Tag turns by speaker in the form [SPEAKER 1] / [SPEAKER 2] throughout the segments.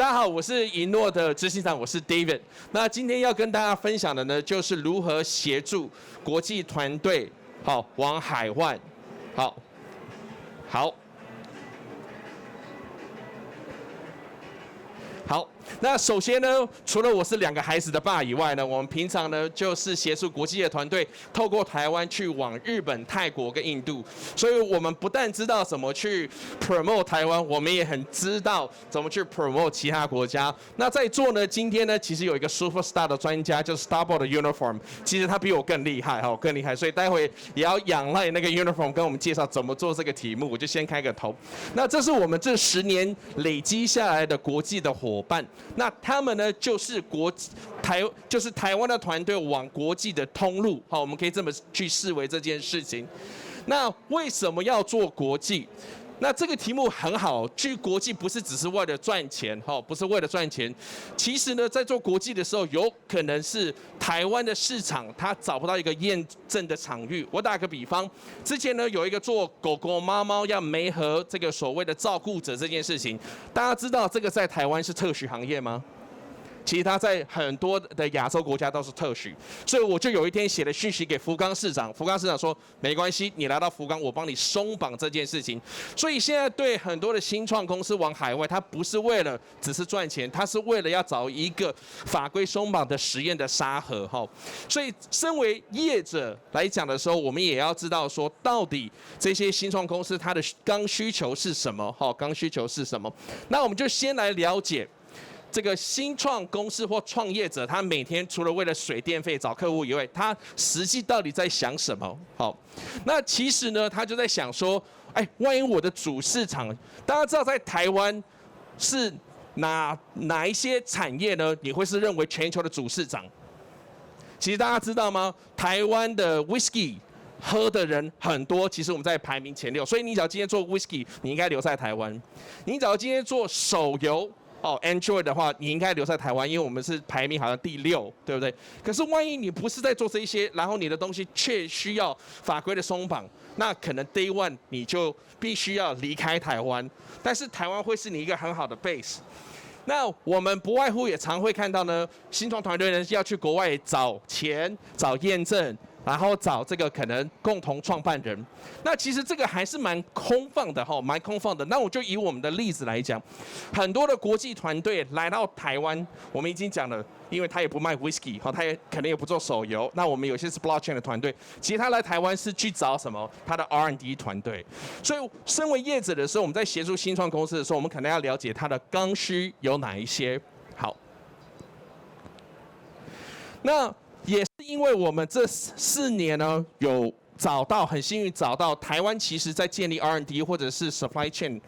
[SPEAKER 1] 大家好，我是iiiNNO的执行长，我是 David。那今天要跟大家分享的呢，就是如何协助国际团队往海外。好，那首先呢，除了我是2个孩子的爸以外呢，我们平常呢就是协助国际的团队透过台湾去往日本、泰国跟印度，所以我们不但知道怎么去 promote 台湾，我们也很知道怎么去 promote 其他国家。那在座呢，今天呢，其实有一个 superstar 的专家，就是 STARTBOARD 的 uniform， 其实他比我更厉害更厉害，所以待会也要仰赖那个 uniform 跟我们介绍怎么做这个题目。我就先开个头。那这是我们这10年累积下来的国际的伙伴。那他们呢，就是台湾的团队往国际的通路，我们可以这么去视为这件事情。那为什么要做国际？那这个题目很好，去国际不是只是为了赚钱，不是为了赚钱。其实呢，在做国际的时候，有可能是台湾的市场它找不到一个验证的场域。我打个比方，之前呢有一个做狗狗、猫猫要媒合这个所谓的照顾者这件事情，大家知道这个在台湾是特许行业吗？其实它在很多的亚洲国家都是特许，所以我就有一天写了讯息给福冈市长，福冈市长说没关系，你来到福冈，我帮你松绑这件事情。所以现在对很多的新创公司往海外，它不是为了只是赚钱，它是为了要找一个法规松绑的实验的沙盒所以身为业者来讲的时候，我们也要知道说，到底这些新创公司它的刚需求是什么？刚需求是什么？那我们就先来了解。这个新创公司或创业者，他每天除了为了水电费找客户以外，他实际到底在想什么？那其实呢，他就在想说，万一我的主市场，大家知道在台湾是哪一些产业呢？你会是认为全球的主市场？其实大家知道吗？台湾的 whisky 喝的人很多，其实我们在排名前6，所以你只要今天做 whisky， 你应该留在台湾；你只要今天做手游。Android 的话，你应该留在台湾，因为我们是排名好像第6，对不对？可是万一你不是在做这些，然后你的东西却需要法规的松绑，那可能 Day One 你就必须要离开台湾。但是台湾会是你一个很好的 base。那我们不外乎也常会看到呢，新创团队呢要去国外找钱、找验证。然后找这个可能共同创办人，那其实这个还是蛮空放的蛮空放的。那我就以我们的例子来讲，很多的国际团队来到台湾，我们已经讲了，因为他也不卖 whisky， 他也可能也不做手游。那我们有些是 blockchain 的团队，其实他来台湾是去找什么？他的 R&D 团队。所以，身为业者的时候，我们在协助新创公司的时候，我们可能要了解他的刚需有哪一些。好，那。也是因为我们这4年呢，有很幸运找到台湾，其实在建立 R&D 或者是 supply chain，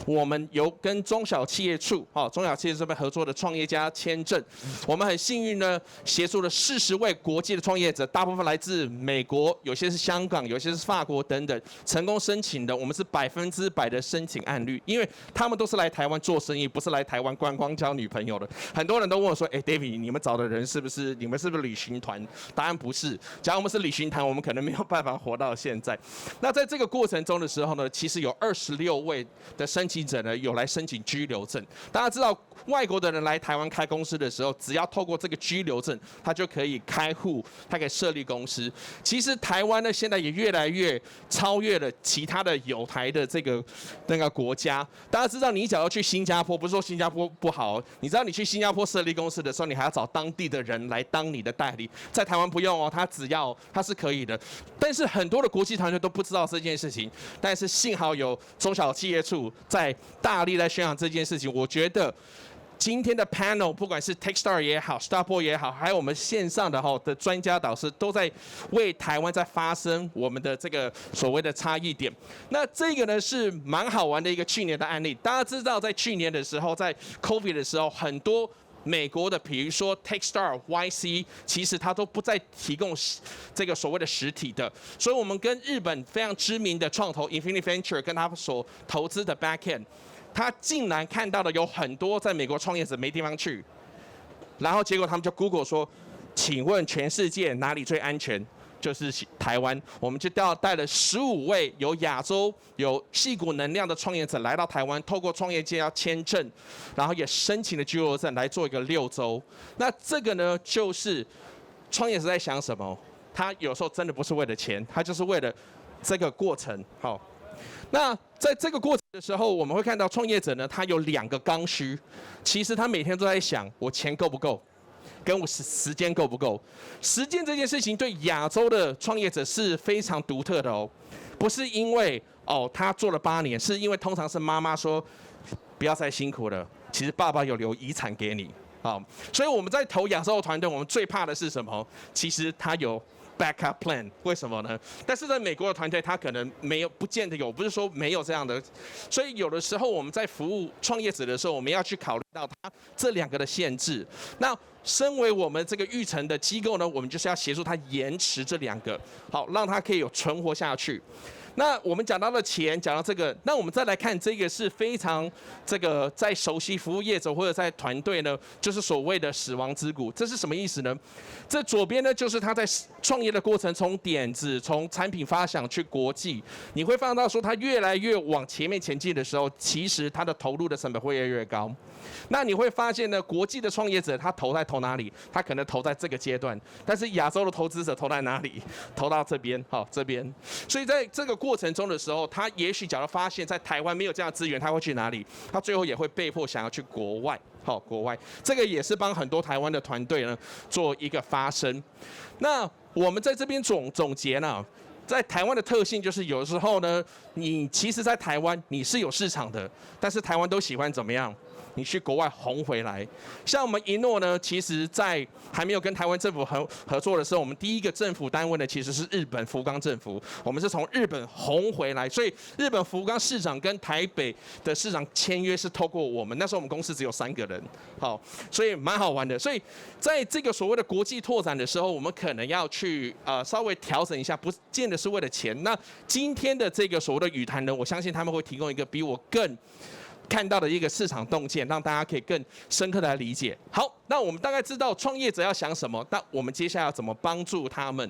[SPEAKER 1] 我们有跟中小企业处中小企业这边合作的创业家签证，我们很幸运呢，协助了40位国际的创业者，大部分来自美国，有些是香港，有些是法国等等，成功申请的，我们是100%的申请案率，因为他们都是来台湾做生意，不是来台湾观光交女朋友的。很多人都问我说，David， 你们找的人你们是不是旅行团？答案不是，假如我们是旅行团，我们可能没有办法活到现在。那在这个过程中的时候呢，其实有26位的申请者呢有来申请居留证。大家知道，外国的人来台湾开公司的时候，只要透过这个居留证，他就可以开户，他可以设立公司。其实台湾呢现在也越来越超越了其他的友台的那个国家。大家知道，你只要去新加坡，不是说新加坡不好，你知道你去新加坡设立公司的时候，你还要找当地的人来当你的代理。在台湾不用他是可以的。但是很多的国际团队都不知道这件事情，但是幸好有中小企业处在大力来宣扬这件事情。我觉得今天的 panel， 不管是 Techstars 也好 ，STARTBOARD 也好，还有我们线上的专家导师，都在为台湾在发声我们的这个所谓的差异点。那这个呢是蛮好玩的一个去年的案例。大家知道，在去年的时候，在 COVID 的时候，很多美国的，比如说 Techstars、YC， 其实它都不再提供这个所谓的实体的，所以我们跟日本非常知名的创投 Infinity Venture 跟他所投资的 Backend， 他竟然看到的有很多在美国创业者没地方去，然后结果他们就 Google 说，请问全世界哪里最安全？就是台湾，我们就带了15位有亚洲、有矽谷能量的创业者来到台湾，透过创业界要签证，然后也申请了居留证来做一个6周。那这个呢，就是创业者在想什么？他有时候真的不是为了钱，他就是为了这个过程。好，那在这个过程的时候，我们会看到创业者呢，他有2个刚需，其实他每天都在想，我钱够不够？跟我时间够不够？时间这件事情对亚洲的创业者是非常独特的哦，不是因为他做了8年，是因为通常是妈妈说不要再辛苦了，其实爸爸有留遗产给你，所以我们在投亚洲的团队，我们最怕的是什么？其实他有backup plan， 为什么呢？但是在美国的团队，他可能没有，不见得有，不是说没有这样的。所以有的时候我们在服务创业者的时候，我们要去考虑到他这2个的限制。那身为我们这个育成的机构呢，我们就是要协助他延迟这2个，好，让他可以有存活下去。那我们讲到了钱，讲到这个，那我们再来看这个是非常这个在熟悉服务业者或者在团队呢，就是所谓的死亡之谷。这是什么意思呢？这左边呢，就是他在创业的过程，从点子、从产品发想去国际，你会发现到说他越来越往前面前进的时候，其实他的投入的成本会越来越高。那你会发现呢，国际的创业者他投哪里？他可能投在这个阶段，但是亚洲的投资者投在哪里？投到这边，好，这边。所以在这个过程中的时候，他也许假如发现在台湾没有这样的资源，他会去哪里？他最后也会被迫想要去国外，好，国外。这个也是帮很多台湾的团队呢做一个发声。那我们在这边总结呢？在台湾的特性就是，有时候呢，你其实，在台湾你是有市场的，但是台湾都喜欢怎么样？你去国外红回来。像我们iiiNNO呢，其实在还没有跟台湾政府合作的时候，我们第一个政府单位呢其实是日本福冈政府，我们是从日本红回来，所以日本福冈市长跟台北的市长签约是透过我们，那时候我们公司只有3个人，好，所以蛮好玩的。所以在这个所谓的国际拓展的时候，我们可能要去稍微调整一下，不见得是为了钱。那今天的这个所谓的语坛呢，我相信他们会提供一个比我更看到的一个市场洞见，让大家可以更深刻的来理解。好，那我们大概知道创业者要想什么，那我们接下来要怎么帮助他们？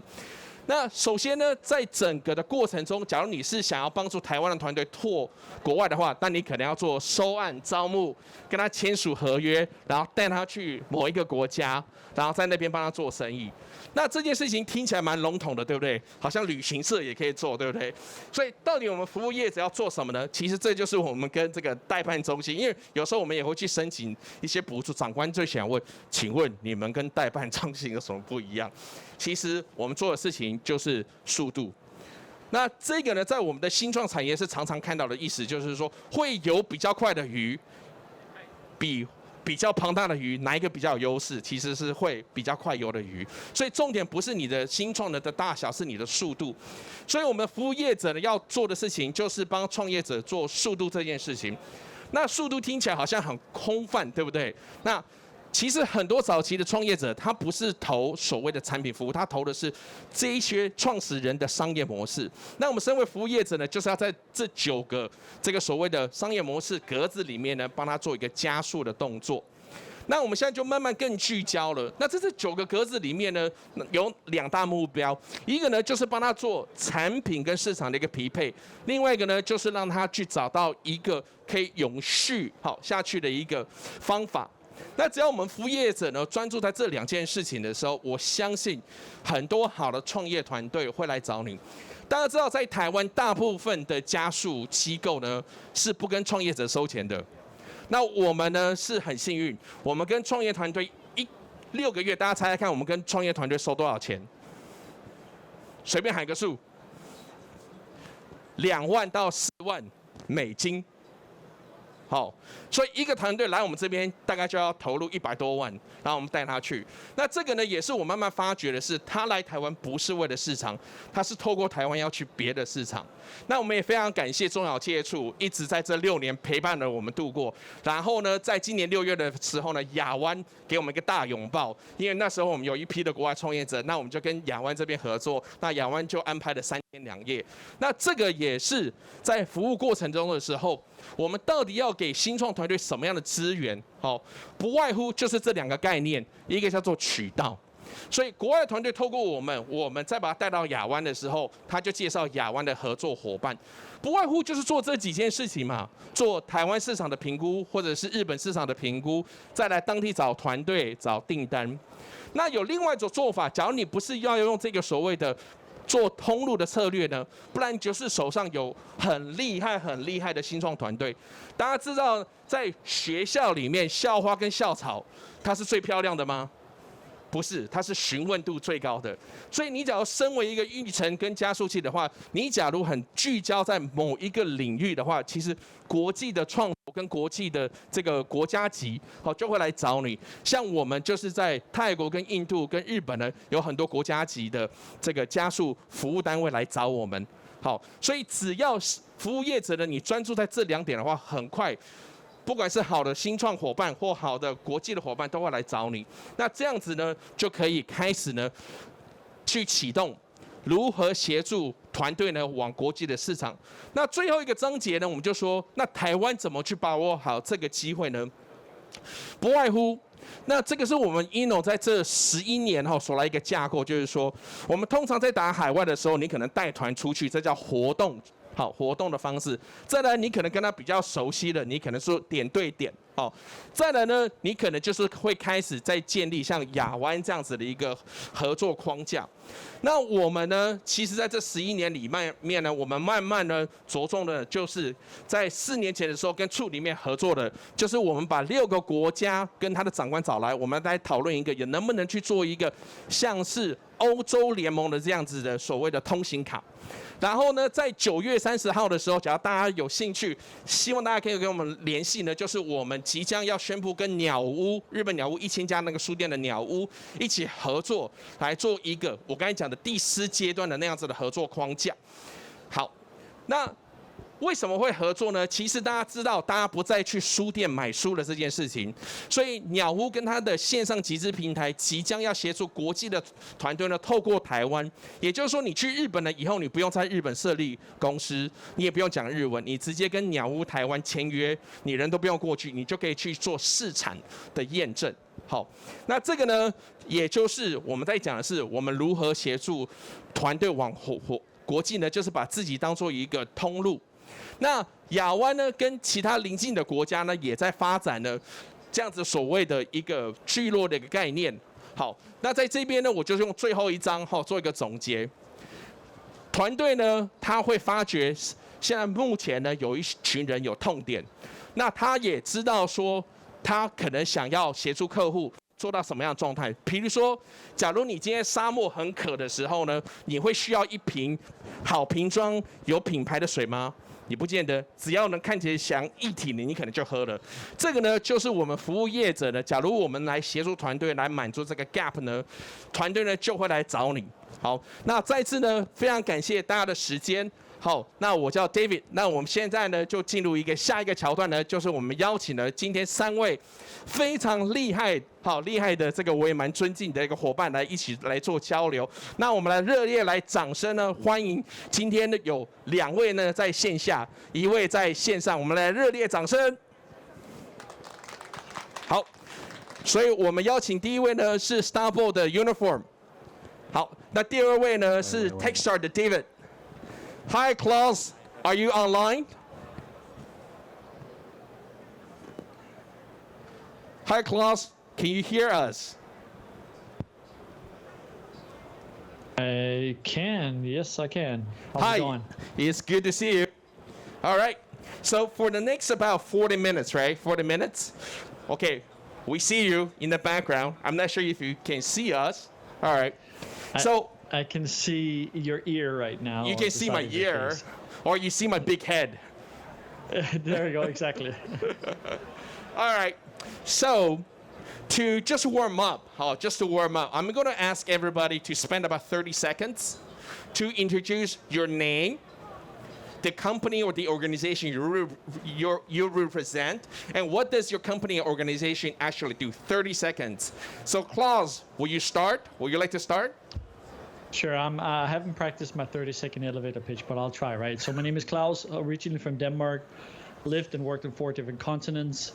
[SPEAKER 1] 那首先呢，在整个的过程中，假如你是想要帮助台湾的团队拓国外的话，那你可能要做收案、招募，跟他签署合约，然后带他去某一个国家，然后在那边帮他做生意。那这件事情听起来蛮笼统的，对不对？好像旅行社也可以做，对不对？所以到底我们服务业者要做什么呢？其实这就是我们跟这个代办中心，因为有时候我们也会去申请一些补助，长官最想问，请问你们跟代办中心有什么不一样？其实我们做的事情就是速度。那这个呢，在我们的新创产业是常常看到的意思，就是说会有比较快的鱼，比较庞大的鱼，哪一个比较有优势？其实是会比较快游的鱼。所以重点不是你的新创的大小，是你的速度。所以我们服务业者呢要做的事情，就是帮创业者做速度这件事情。那速度听起来好像很空泛，对不对？那其实很多早期的创业者，他不是投所谓的产品服务，他投的是这一些创始人的商业模式。那我们身为服务业者呢，就是要在这9个这个所谓的商业模式格子里面呢，帮他做一个加速的动作。那我们现在就慢慢更聚焦了。那这9个格子里面呢，有2大目标，一个呢就是帮他做产品跟市场的一个匹配，另外一个呢就是让他去找到一个可以永续好下去的一个方法。那只要我们服务业者呢专注在这2件事情的时候，我相信很多好的创业团队会来找你。大家知道，在台湾大部分的加速机构呢是不跟创业者收钱的。那我们呢是很幸运，我们跟创业团队6个月，大家猜猜看，我们跟创业团队收多少钱？随便喊个数，2万到4万美金。好，所以一个团队来我们这边大概就要投入100多万，然后我们带他去。那这个呢，也是我慢慢发觉的是，他来台湾不是为了市场，他是透过台湾要去别的市场。那我们也非常感谢中小企业处一直在这6年陪伴了我们度过。然后呢，在今年6月的时候呢，亚湾给我们一个大拥抱，因为那时候我们有一批的国外创业者，那我们就跟亚湾这边合作，那亚湾就安排了3天2夜。那这个也是在服务过程中的时候，我们到底要给新创团队什么样的资源？好，不外乎就是这2个概念，一个叫做渠道。所以国外的团队透过我们再把它带到亚湾的时候，他就介绍亚湾的合作伙伴，不外乎就是做这几件事情嘛，做台湾市场的评估，或者是日本市场的评估，再来当地找团队、找订单。那有另外一种做法，假如你不是要用这个所谓的做通路的策略呢，不然就是手上有很厉害的新创团队。大家知道，在学校里面，校花跟校草，它是最漂亮的吗？不是，它是询问度最高的。所以你假如身为一个育成跟加速器的话，你假如很聚焦在某一个领域的话，其实国际的创投跟国际的这个国家级，就会来找你。像我们就是在泰国跟印度跟日本呢，有很多国家级的这个加速服务单位来找我们。好，所以只要服务业者呢，你专注在这2点的话，很快。不管是好的新创伙伴或好的国际的伙伴都会来找你，那这样子呢就可以开始呢去启动如何协助团队呢往国际的市场。那最后一个章节呢，我们就说，那台湾怎么去把握好这个机会呢？不外乎，那这个是我们 iiNNO 在这11年所来一个架构，就是说，我们通常在打海外的时候，你可能带团出去，这叫活动。好，活动的方式。再来，你可能跟他比较熟悉的，你可能说点对点。好，再来呢，你可能就是会开始在建立像亚湾这样子的一个合作框架。那我们呢，其实在这11年里面呢，我们慢慢呢着重的就是在4年前的时候跟处里面合作的，就是我们把6个国家跟他的长官找来，我们来讨论一个，也能不能去做一个像是欧洲联盟的这样子的所谓的通行卡。然后呢，在9月30号的时候，假如大家有兴趣，希望大家可以跟我们联系呢，就是我们即将要宣布跟鸟屋日本鸟屋1000家那个书店的鸟屋一起合作，来做一个我刚才讲的第4阶段的那样子的合作框架。好，那为什么会合作呢？其实大家知道，大家不再去书店买书的这件事情，所以鸟屋跟它的线上集资平台即将要协助国际的团队呢，透过台湾，也就是说，你去日本了以后，你不用在日本设立公司，你也不用讲日文，你直接跟鸟屋台湾签约，你人都不用过去，你就可以去做市场的验证。好，那这个呢，也就是我们在讲的是我们如何协助团队往国际呢，就是把自己当做一个通路。那亚湾呢，跟其他邻近的国家呢，也在发展呢这样子所谓的一个聚落的一个概念。好，那在这边呢，我就用最后一章做一个总结。团队呢，他会发觉现在目前呢有一群人有痛点，那他也知道说他可能想要协助客户做到什么样的状态。比如说，假如你今天沙漠很渴的时候呢，你会需要一瓶好瓶装有品牌的水吗？你不见得，只要能看起来像液体的，你可能就喝了。这个呢，就是我们服务业者呢，假如我们来协助团队来满足这个 gap 呢，团队呢就会来找你。好，那再次呢，非常感谢大家的时间。好，那我叫 David， 那我们现在呢就进入下一个桥段呢，就是我们邀请了今天3位非常厉害的这个我也蛮尊敬的一个伙伴来一起来做交流。那我们来热烈来掌声呢欢迎今天呢有2位呢在线下，1位在线上，我们来热烈掌声。好，所以我们邀请第1位呢是 STARTBOARD 的 Uniform。好，那第2位呢是 Techstars 的 David。Hi, Klaus. Are you online? Hi, Klaus. Can you hear us?
[SPEAKER 2] I can. Yes, I can. How's
[SPEAKER 1] Hi.
[SPEAKER 2] it going?
[SPEAKER 1] It's good to see you. All right. So for the next about 40 minutes, right? 40 minutes. Okay. We see you in the background. I'm not sure if you can see us. All right. So
[SPEAKER 2] I can see your ear right now.
[SPEAKER 1] you can see my ear, or you see my big head.
[SPEAKER 2] There you go, exactly.
[SPEAKER 1] All right. So to just warm up, I'm going to ask everybody to spend about 30 seconds to introduce your name, the company or the organization you represent, and what does your company or organization actually do. 30 seconds. So Klaus, will you start? Would you like to start?
[SPEAKER 2] Sure. I haven't practiced my 30-second elevator pitch, but I'll try, right? So my name is Klaus, originally from Denmark, lived and worked on 4 different continents.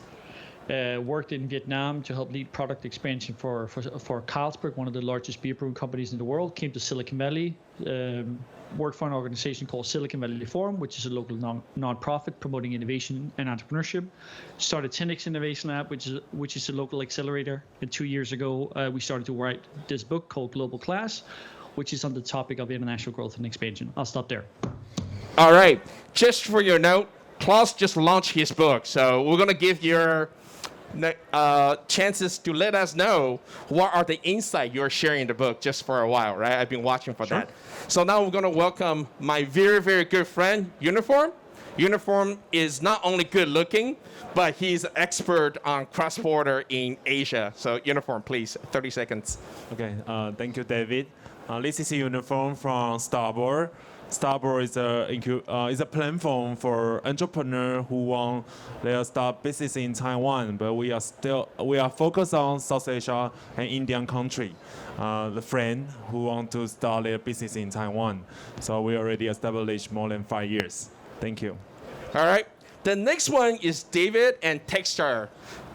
[SPEAKER 2] Worked in Vietnam to help lead product expansion for Carlsberg, one of the largest beer brewing companies in the world. Came to Silicon Valley, worked for an organization called Silicon Valley Forum, which is a local non-profit promoting innovation and entrepreneurship. Started 10X Innovation Lab, which is a local accelerator. And 2 years ago, we started to write this book called Global Class, which is on the topic of international growth and expansion. I'll stop there.
[SPEAKER 1] All right. Just for your note, Klaus just launched his book, so we're going to give your chances to let us know what are the insight you're sharing in the book just for a while, right? I've been watching for that. So now we're going to welcome my very, very good friend, Uniform. Uniform is not only good looking, but he's an expert on cross-border in Asia. So Uniform, please, 30 seconds.
[SPEAKER 3] Okay, thank you, David. This is Uniform from STARTBOARD. STARTBOARD is a platform for entrepreneurs who want to start business in Taiwan, but we are focused on South Asia and Indian country. The friend who want to start their business in Taiwan. So we already established more than 5 years. Thank you.
[SPEAKER 1] All right. The next one is David and Techstars.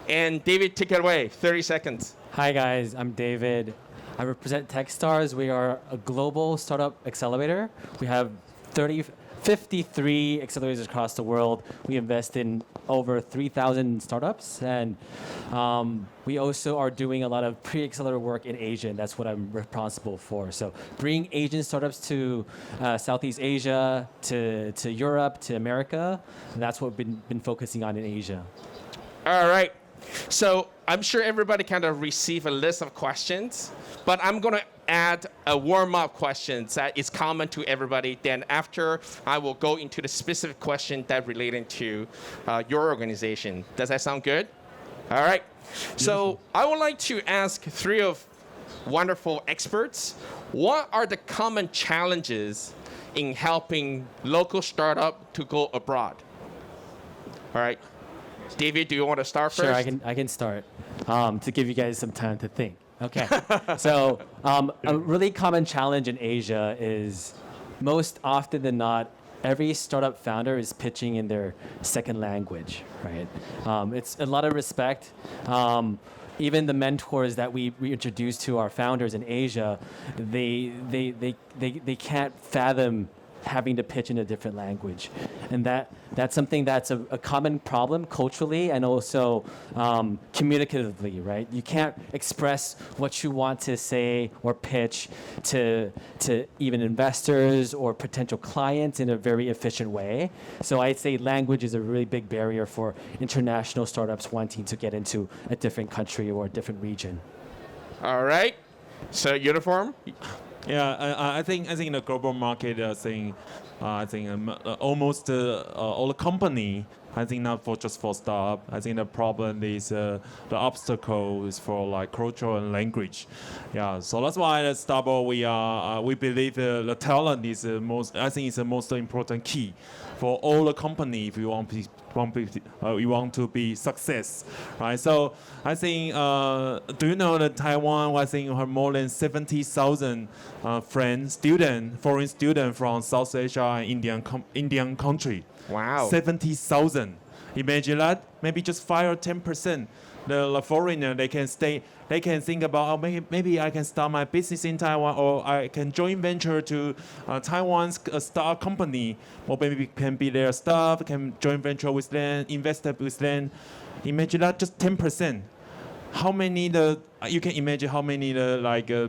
[SPEAKER 1] And David, take it away. 30 seconds.
[SPEAKER 4] Hi guys, I'm David. I represent Techstars. We are a global startup accelerator. We have 53 accelerators across the world. We invest in over 3,000 startups, and we also are doing a lot of pre-accelerator work in Asia, and that's what I'm responsible for. So bringing Asian startups to Southeast Asia, to Europe, to America, and that's what we've been focusing on in Asia.
[SPEAKER 1] All right. So I'm sure everybody kind of received a list of questions, but I'm going to add a warm-up question that is common to everybody. Then after, I will go into the specific question that relating to your organization. Does that sound good? All right. So I would like to ask three of wonderful experts, what are the common challenges in helping local startup to go abroad? All right. David, do you want to start first?
[SPEAKER 4] Sure, I can start to give you guys some time to think. Okay. So a really common challenge in Asia is most often than not, every startup founder is pitching in their second language, right? It's a lot of respect. Even the mentors that we introduce to our founders in Asia, they can't fathom having to pitch in a different language. And that's something that's a common problem culturally and also communicatively, right? You can't express what you want to say or pitch to even investors or potential clients in a very efficient way. So I'd say language is a really big barrier for international startups wanting to get into a different country or a different region.
[SPEAKER 1] All right. So Uniform?
[SPEAKER 3] Yeah, I think in the global market, almost all the company. I think not just for startup. I think the problem is the obstacle is for like culture and language. Yeah, so that's why at STARTBOARD we believe the talent is the most. I think it's the most important key for all the company if you want to be success, right? So I think, do you know that Taiwan, I think, have more than 70,000 foreign students from South Asia and Indian country.
[SPEAKER 1] Wow.
[SPEAKER 3] 70,000. Imagine that. Maybe just 5 or 10%. The foreigner, they can think about, maybe I can start my business in Taiwan, or I can join venture to Taiwan's startup company, or maybe can be their staff, can join venture with them, invest with them. Imagine that, just 10%. How many you can imagine how many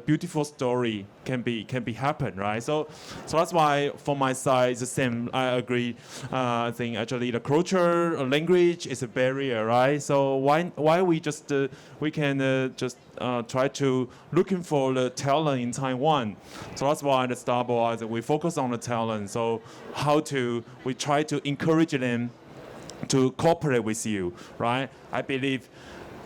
[SPEAKER 3] beautiful story can be happen, right? So that's why for my side it's the same. I agree. I think actually the culture or language is a barrier, right? So why we can just try to looking for the talent in Taiwan. So that's why the STARTBOARD we focus on the talent. So we try to encourage them to cooperate with you, right? I believe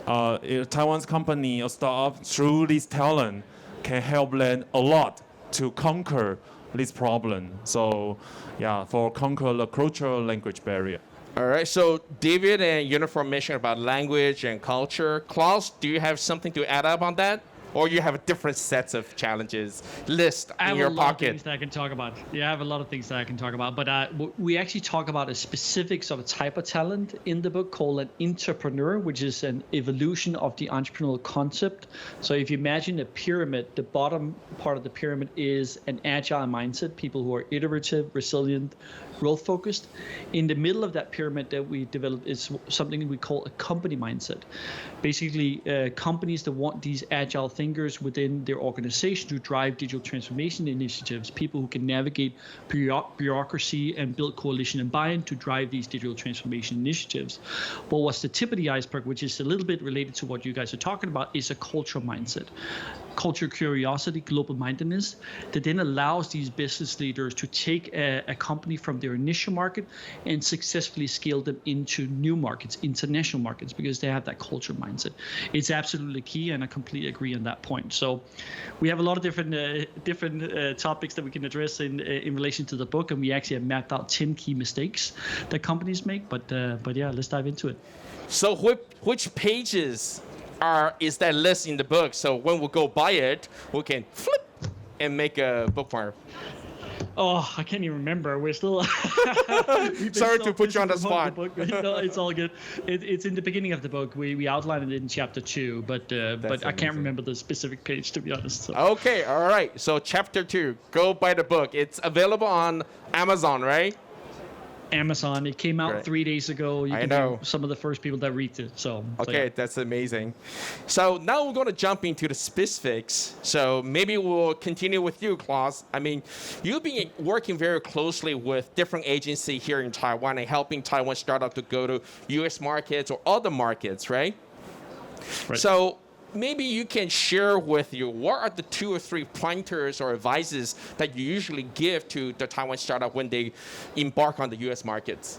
[SPEAKER 3] Taiwan's company or startup through this talent can help them a lot to conquer this problem. So yeah, for conquer the cultural language barrier.
[SPEAKER 1] All right, so David and Uniform mentioned about language and culture. Klaus, do you have something to add up on that? or you have different sets of challenges list
[SPEAKER 2] I
[SPEAKER 1] in
[SPEAKER 2] have
[SPEAKER 1] your
[SPEAKER 2] a lot of
[SPEAKER 1] pocket?
[SPEAKER 2] things that I can talk about. Yeah, I have a lot of things that I can talk about. But we actually talk about a specific sort of type of talent in the book called an entrepreneur, which is an evolution of the entrepreneurial concept. So if you imagine a pyramid, the bottom part of the pyramid is an agile mindset, people who are iterative, resilient, growth focused. In the middle of that pyramid that we developed is something we call a company mindset. Basically, companies that want these agile thinkers within their organization to drive digital transformation initiatives, people who can navigate bureaucracy and build coalition and buy-in to drive these digital transformation initiatives. But what's the tip of the iceberg, which is a little bit related to what you guys are talking about, is a cultural mindset. Culture curiosity, global mindedness, that then allows these business leaders to take a company from their initial market and successfully scale them into new markets, international markets, because they have that culture mindset. It's absolutely key, and I completely agree on that point. So we have a lot of different topics that we can address in relation to the book, and we actually have mapped out 10 key mistakes that companies make. But yeah, let's dive into it.
[SPEAKER 1] So which pages is that list in the book? So when we go buy it, we can flip and make a bookmark.
[SPEAKER 2] Oh, I can't even remember. We're still.
[SPEAKER 1] Sorry to put you on the spot.
[SPEAKER 2] No, it's all good. It's in the beginning of the book. We outlined it in chapter 2, but I can't remember the specific page, to be honest. So.
[SPEAKER 1] Okay, all right. So chapter 2, go buy the book. It's available on Amazon, right?
[SPEAKER 2] Amazon. It came out
[SPEAKER 1] Great.
[SPEAKER 2] 3 days ago. You
[SPEAKER 1] I
[SPEAKER 2] can
[SPEAKER 1] know.
[SPEAKER 2] be some of the first people that read it. So
[SPEAKER 1] Okay,
[SPEAKER 2] yeah.
[SPEAKER 1] that's amazing. So now we're going to jump into the specifics. So maybe we'll continue with you, Klaus. I mean, you've been working very closely with different agencies here in Taiwan and helping Taiwan startups to go to U.S. markets or other markets, right?
[SPEAKER 2] Right.
[SPEAKER 1] So maybe you can share with you what are the 2 or 3 pointers or advices that you usually give to the Taiwan startup when they embark on the U.S. markets.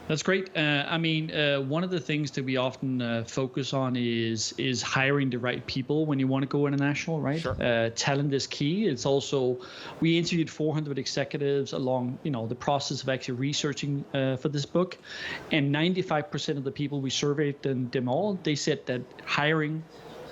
[SPEAKER 2] That's great. One of the things that we often focus on is hiring the right people when you want to go international, right?
[SPEAKER 1] Sure.
[SPEAKER 2] Talent is key. It's also, we interviewed 400 executives along, the process of actually researching for this book, and 95% of the people we surveyed them all, they said that hiring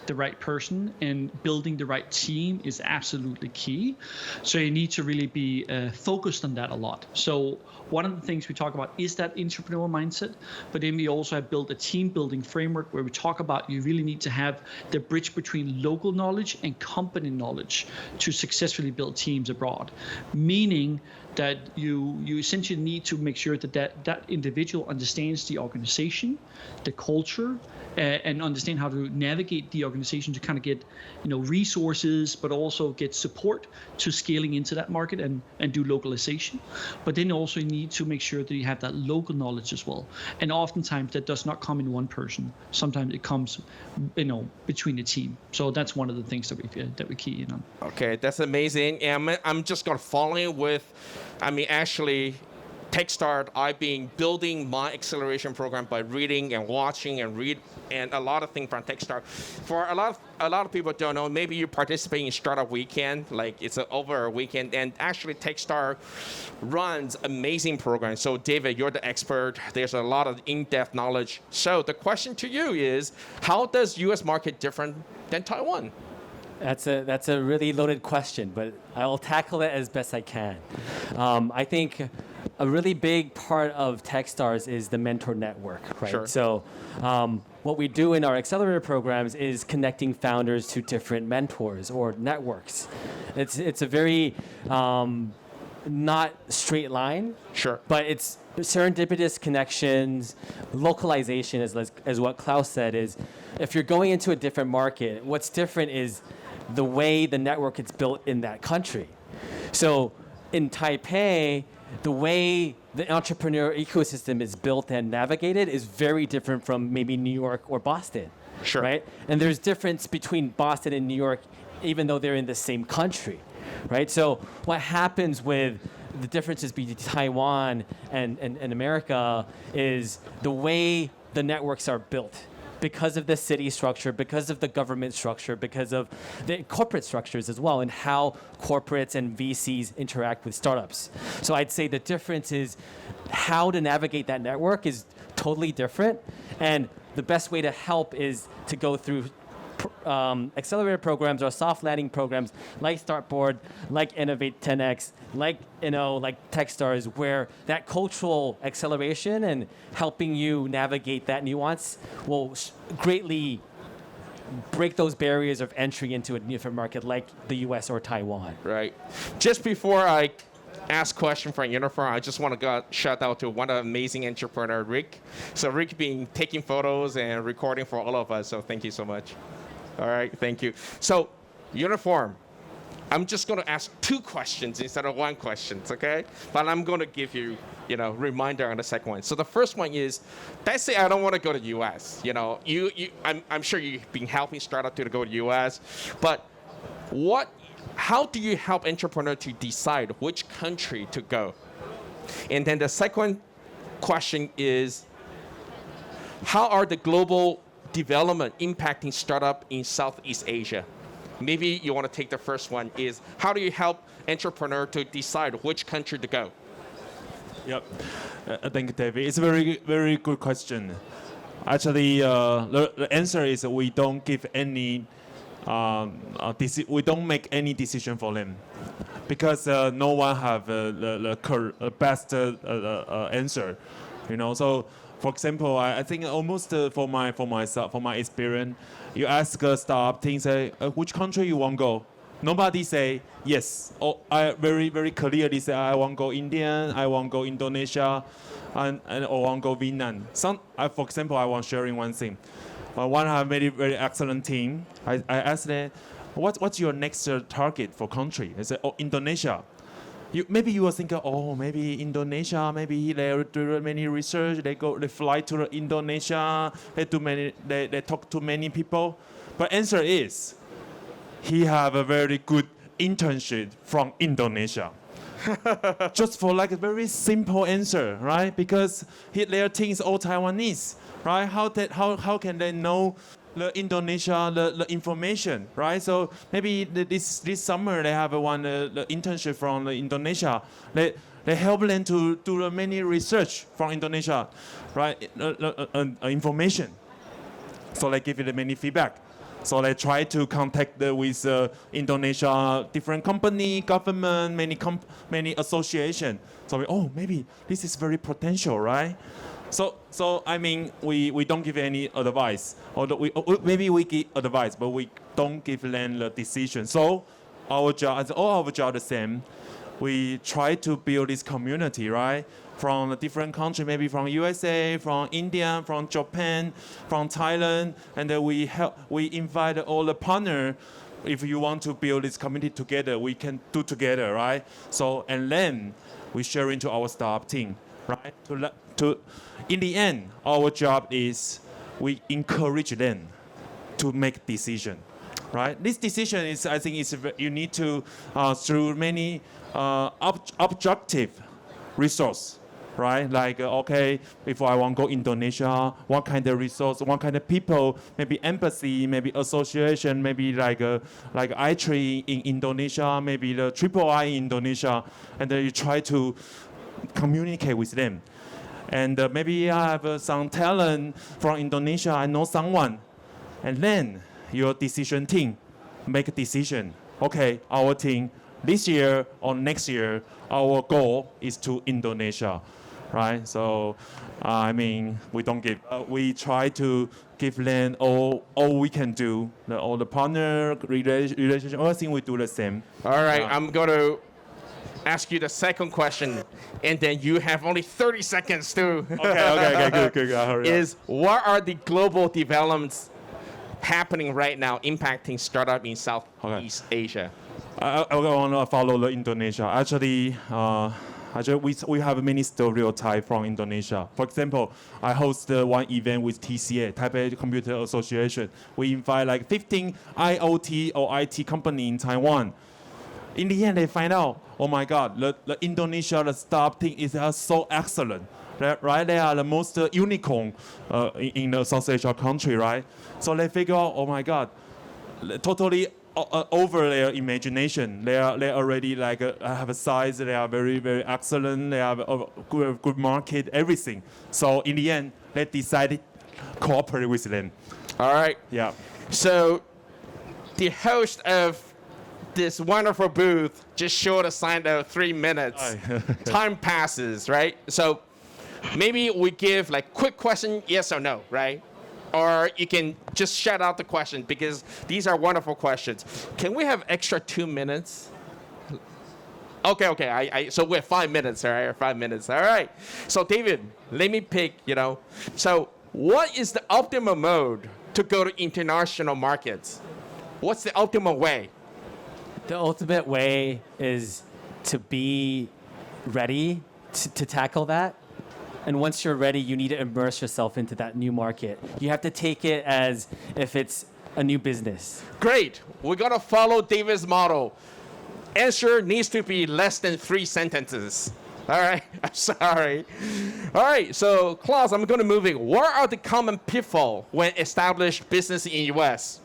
[SPEAKER 2] the right person and building the right team is absolutely key. So you need to really be focused on that a lot. So one of the things we talk about is that entrepreneurial mindset, but then we also have built a team building framework where we talk about you really need to have the bridge between local knowledge and company knowledge to successfully build teams abroad. Meaning that you essentially need to make sure that individual understands the organization, the culture, and understand how to navigate the organization to kind of get, resources, but also get support to scaling into that market and do localization. But then also you need to make sure that you have that local knowledge as well. And oftentimes that does not come in one person. Sometimes it comes, between the team. So that's one of the things that we key in on.
[SPEAKER 1] Okay, that's amazing. And I'm just going to follow in with, actually, Techstars, I've been building my acceleration program by reading and watching and a lot of things from Techstars. For a lot of people don't know, maybe you participate in Startup Weekend, like it's over a weekend, and actually Techstars runs amazing programs. So David, you're the expert. There's a lot of in-depth knowledge. So the question to you is, how does U.S. market different than Taiwan?
[SPEAKER 4] That's a really loaded question, but I will tackle it as best I can. I think a really big part of Techstars is the mentor network, right?
[SPEAKER 1] Sure.
[SPEAKER 4] So what we do in our accelerator programs is connecting founders to different mentors or networks. It's a very not straight line,
[SPEAKER 1] Sure.
[SPEAKER 4] but it's serendipitous connections, localization, as what Klaus said, is if you're going into a different market, what's different is the way the network is built in that country. So in Taipei, the way the entrepreneur ecosystem is built and navigated is very different from maybe New York or Boston,
[SPEAKER 1] Sure.
[SPEAKER 4] right? And there's difference between Boston and New York, even though they're in the same country, right? So what happens with the differences between Taiwan and America is the way the networks are built. Because of the city structure, because of the government structure, because of the corporate structures as well, and how corporates and VCs interact with startups. So I'd say the difference is how to navigate that network is totally different, and the best way to help is to go through accelerator programs or soft landing programs like StartBoard, like Innovate 10X, like like Techstars, where that cultural acceleration and helping you navigate that nuance will greatly break those barriers of entry into a different market like the US or Taiwan.
[SPEAKER 1] Right. Just before I ask question from Uniform, I just want to go shout out to one amazing entrepreneur, Rick. So Rick being taking photos and recording for all of us. So thank you so much. All right, thank you. So Uniform, I'm just going to ask 2 questions instead of 1 question, okay? But I'm going to give you, reminder on the second one. So the first one is, let's say I don't want to go to the U.S. I'm sure you've been helping startup to go to the U.S. But how do you help entrepreneur to decide which country to go? And then the second question is, how are the global development impacting startup in Southeast Asia? Maybe you want to take the first one is, how do you help entrepreneur to decide which country to go?
[SPEAKER 3] Yep. Thank you, David. It's a very, very good question. Actually, the answer is we don't give any, we don't make any decision for them, because no one have the best answer, So, for example, I think almost for my experience, you ask a startup team, say, which country you want to go? Nobody say yes. Or I very, very clearly say, I want to go India, I want to go Indonesia, and or want to go Vietnam. For example, I want sharing one thing. One have very, very excellent team. I asked them, what's your next target for country? They said, Indonesia. Maybe you will think, maybe Indonesia, maybe they do many research, they fly to Indonesia, they talk to many people. But answer is, he have a very good internship from Indonesia. Just for like a very simple answer, right? Because their team is all Taiwanese, right? How can they know the Indonesia, the information, right? So maybe this summer they have the internship from Indonesia. They help them to do many research from Indonesia, right? Information. So they give it many feedback. So they try to contact with Indonesia, different company, government, many association. So maybe this is very potential, right? So I mean, we don't give any advice, or maybe we give advice, but we don't give them the decision. So our job, all our job the same. We try to build this community, right? From a different country, maybe from USA, from India, from Japan, from Thailand, and then we invite all the partner. If you want to build this community together, we can do together, right? So and then we share into our startup team, right? In the end, our job is we encourage them to make decision, right? This decision is, I think, you need to through many objective resource, right? Like if I want to go Indonesia, what kind of resource, what kind of people, maybe embassy, maybe association, maybe like I3 in Indonesia, maybe the III in Indonesia, and then you try to communicate with them. And maybe I have some talent from Indonesia, I know someone. And then your decision team make a decision. Okay, our team, this year or next year, our goal is to Indonesia, right? So, I mean, we don't give, we try to give them all we can do, all the partner, relationship, everything we do the same.
[SPEAKER 1] All right, I'm going to ask you the second question, and then you have only 30 seconds to.
[SPEAKER 3] Okay, good. Hurry
[SPEAKER 1] is what are the global developments happening right now impacting startup in Southeast Asia?
[SPEAKER 3] I want to follow the Indonesia. Actually, we have many stereotypes from Indonesia. For example, I host one event with TCA, Taipei Computer Association. We invite like 15 IoT or IT company in Taiwan. In the end, they find out, oh my God, the Indonesia, the startup thing is so excellent, right? They are the most unicorn in the South Asia country, right? So they figure out, oh my God, totally over their imagination. They already like have a size. They are very, very excellent. They have a good market, everything. So in the end, they decided cooperate with them.
[SPEAKER 1] All right.
[SPEAKER 3] Yeah.
[SPEAKER 1] So the host of this wonderful booth just showed a sign of 3 minutes. Time passes, right? So maybe we give like quick question, yes or no, right? Or you can just shout out the question because these are wonderful questions. Can we have extra 2 minutes? Okay. So we have 5 minutes, all right? 5 minutes, all right. So David, let me pick, So what is the optimal mode to go to international markets? What's the optimal way?
[SPEAKER 4] The ultimate way is to be ready to tackle that. And once you're ready, you need to immerse yourself into that new market. You have to take it as if it's a new business.
[SPEAKER 1] Great. We're going to follow David's model. Answer needs to be less than 3 sentences. All right. I'm sorry. All right. So, Klaus, I'm going to move in. What are the common pitfalls when established business in U.S.?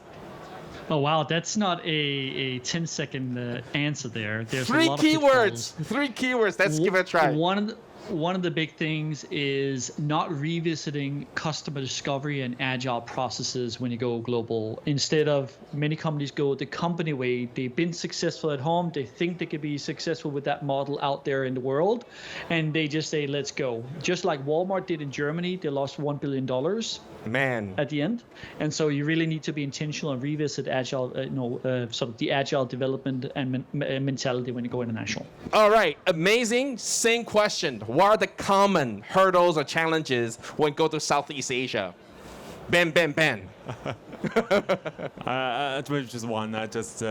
[SPEAKER 2] Oh, wow. That's not a 10-second answer there. There's
[SPEAKER 1] 3
[SPEAKER 2] a lot
[SPEAKER 1] keywords.
[SPEAKER 2] Of
[SPEAKER 1] 3 keywords. Let's give it a try.
[SPEAKER 2] One of the big things is not revisiting customer discovery and agile processes when you go global. Instead of many companies go the company way, they've been successful at home, they think they could be successful with that model out there in the world, and they just say, let's go. Just like Walmart did in Germany, they lost $1 billion.
[SPEAKER 1] Man.
[SPEAKER 2] At the end. And so you really need to be intentional and revisit agile, sort of the agile development and mentality when you go international.
[SPEAKER 1] All right. Amazing. Same question. What are the common hurdles or challenges when go to Southeast Asia? Ben.
[SPEAKER 3] Just one. Just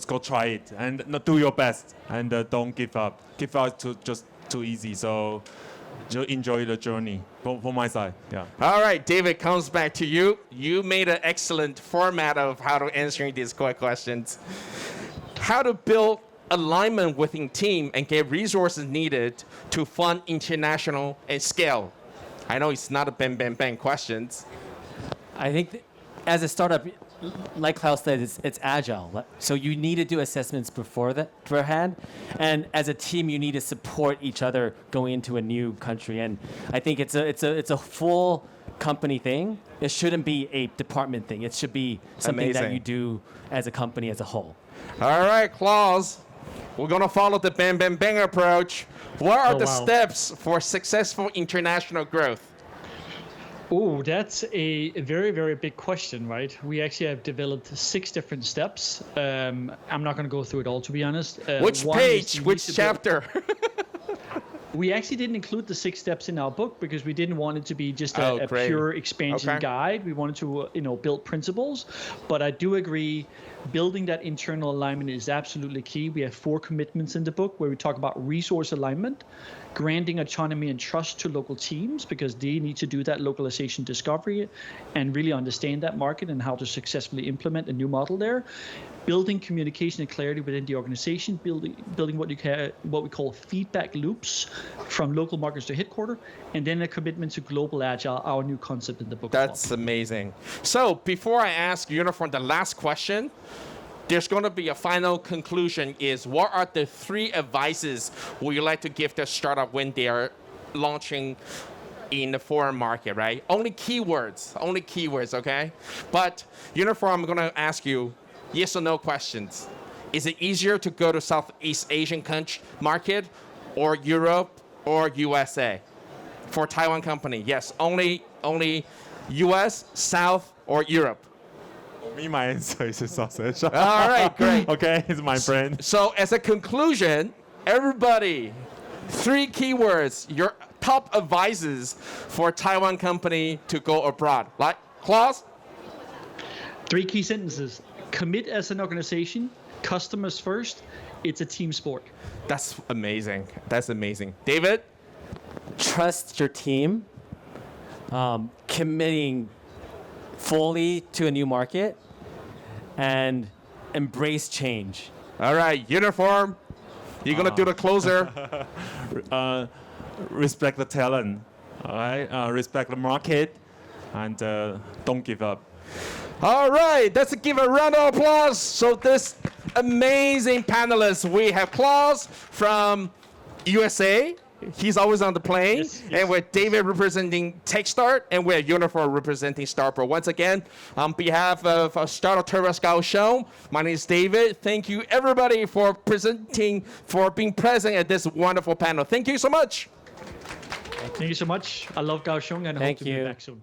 [SPEAKER 3] go try it and do your best and don't give up. Give up too easy. So just enjoy the journey from my side. Yeah.
[SPEAKER 1] All right, David, comes back to you. You made an excellent format of how to answering these quick questions. How to build alignment within team and get resources needed to fund international and scale. I know it's not a bang questions.
[SPEAKER 4] I think as a startup, like Klaus said, it's agile. So you need to do assessments beforehand. And as a team, you need to support each other going into a new country. And I think it's a full company thing. It shouldn't be a department thing. It should be something that you do as a company as a whole.
[SPEAKER 1] All right, Klaus. We're going to follow the bang approach. What are the steps for successful international growth?
[SPEAKER 2] Oh, that's a very, very big question, right? We actually have developed 6 different steps. I'm not going to go through it all, to be honest.
[SPEAKER 1] Which page? Which chapter?
[SPEAKER 2] We actually didn't include the 6 steps in our book because we didn't want it to be just a pure expansion guide. We wanted to, build principles. But I do agree, building that internal alignment is absolutely key. We have 4 commitments in the book where we talk about resource alignment, granting autonomy and trust to local teams because they need to do that localization discovery and really understand that market and how to successfully implement a new model there. Building communication and clarity within the organization, building what we call feedback loops from local markets to headquarters, and then a commitment to global agile, our new concept in the book.
[SPEAKER 1] That's amazing. So before I ask Uniform the last question, there's going to be a final conclusion is what are the 3 advices would you like to give the startup when they are launching in the foreign market, right? Only keywords, okay? But Uniform, I'm going to ask you yes or no questions. Is it easier to go to Southeast Asian market or Europe or USA? For Taiwan company, yes, only US, South, or Europe?
[SPEAKER 3] Me, my answer is sausage.
[SPEAKER 1] All right, great.
[SPEAKER 3] Okay, it's my friend.
[SPEAKER 1] So as a conclusion, everybody, 3 keywords, your top advices for Taiwan company to go abroad. Like, Klaus?
[SPEAKER 2] 3 key sentences. Commit as an organization, customers first, it's a team sport.
[SPEAKER 1] That's amazing. David?
[SPEAKER 4] Trust your team, committing fully to a new market, and embrace change.
[SPEAKER 1] All right, Uniform, you're going to do the closer.
[SPEAKER 3] Respect the talent, all right? Respect the market, and don't give up.
[SPEAKER 1] All right, let's give a round of applause. So this amazing panelists, we have Klaus from USA, He's always on the plane.
[SPEAKER 2] Yes, yes.
[SPEAKER 1] And with David representing Techstars, and we're Uniform representing STARTBOARD. Once again, on behalf of Startup Tourist Kaohsiung, my name is David. Thank you everybody for being present at this wonderful panel. Thank you so much.
[SPEAKER 2] Thank you so much. I love Kaohsiung and hope
[SPEAKER 4] Thank
[SPEAKER 2] to be
[SPEAKER 4] you.
[SPEAKER 2] back soon.